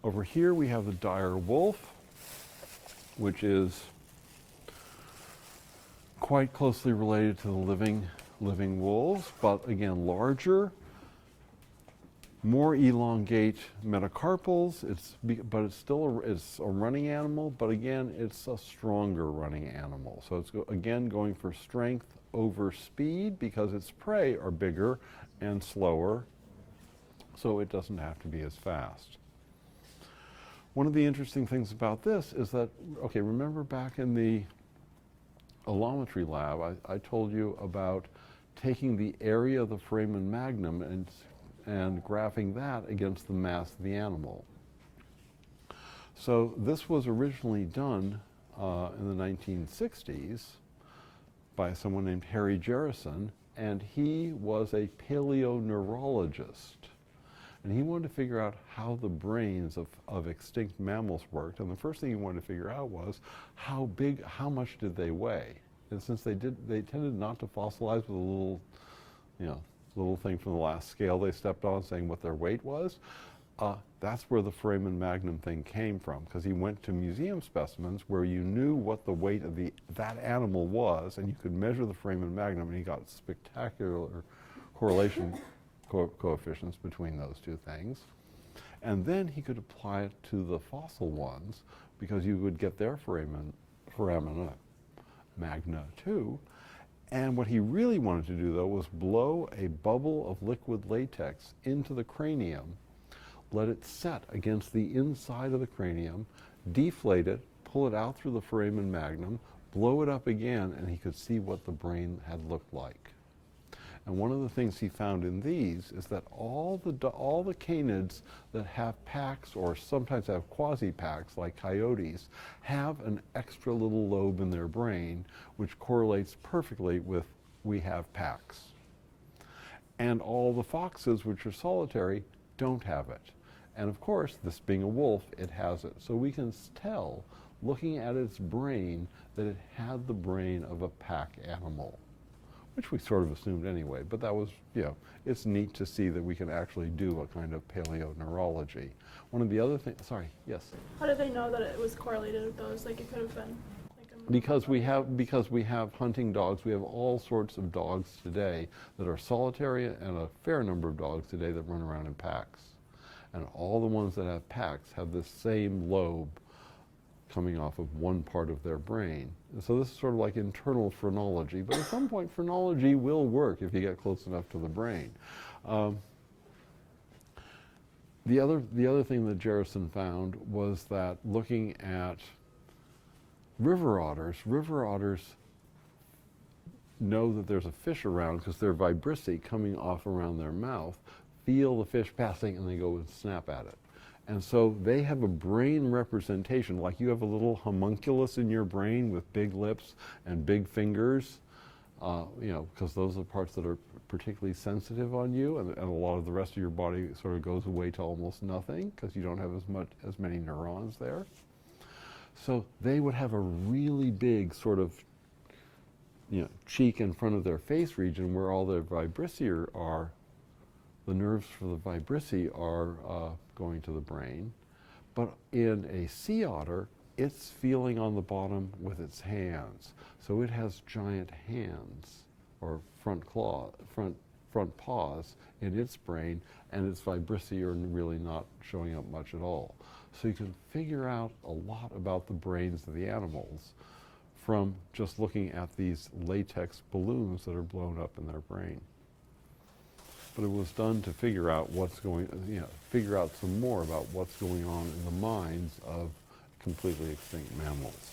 Over here we have the dire wolf, which is quite closely related to the living wolves, but again larger, more elongate metacarpals. But it's still it's a running animal, but again it's a stronger running animal. So it's again going for strength over speed because its prey are bigger and slower, so it doesn't have to be as fast. One of the interesting things about this is that, okay, remember back in the allometry lab, I told you about taking the area of the foramen magnum and graphing that against the mass of the animal. So this was originally done in the 1960s by someone named Harry Jerrison, and he was a paleoneurologist. And he wanted to figure out how the brains of extinct mammals worked. And the first thing he wanted to figure out was how much did they weigh? And since they tended not to fossilize with a little thing from the last scale they stepped on saying what their weight was, that's where the foramen magnum thing came from, because he went to museum specimens where you knew what the weight of that animal was, and you could measure the foramen magnum, and he got spectacular correlation coefficients between those two things. And then he could apply it to the fossil ones, because you would get their foramina magna too. And what he really wanted to do, though, was blow a bubble of liquid latex into the cranium, let it set against the inside of the cranium, deflate it, pull it out through the foramen magnum, blow it up again, and he could see what the brain had looked like. And one of the things he found in these is that all the canids that have packs, or sometimes have quasi-packs like coyotes, have an extra little lobe in their brain which correlates perfectly with we have packs. And all the foxes, which are solitary, don't have it. And of course, this being a wolf, it has it. So we can tell, looking at its brain, that it had the brain of a pack animal, which we sort of assumed anyway, but that was, it's neat to see that we can actually do a kind of paleoneurology. One of the other things, sorry, yes? How did they know that it was correlated with those? Like it could have been like a Because we have hunting dogs. We have all sorts of dogs today that are solitary, and a fair number of dogs today that run around in packs. And all the ones that have packs have this same lobe coming off of one part of their brain. And so this is sort of like internal phrenology, but at some point phrenology will work if you get close enough to the brain. The other thing that Jerrison found was that looking at river otters know that there's a fish around because their vibrissae coming off around their mouth feel the fish passing and they go and snap at it. And so they have a brain representation, like you have a little homunculus in your brain with big lips and big fingers, because those are the parts that are particularly sensitive on you, and a lot of the rest of your body sort of goes away to almost nothing because you don't have as many neurons there. So they would have a really big sort of cheek in front of their face region where all their vibrissae are. The nerves for the vibrissae are going to the brain. But in a sea otter, it's feeling on the bottom with its hands. So it has giant hands, or front paws in its brain, and its vibrissae are really not showing up much at all. So you can figure out a lot about the brains of the animals from just looking at these latex balloons that are blown up in their brain. But it was done to figure out figure out some more about what's going on in the minds of completely extinct mammals.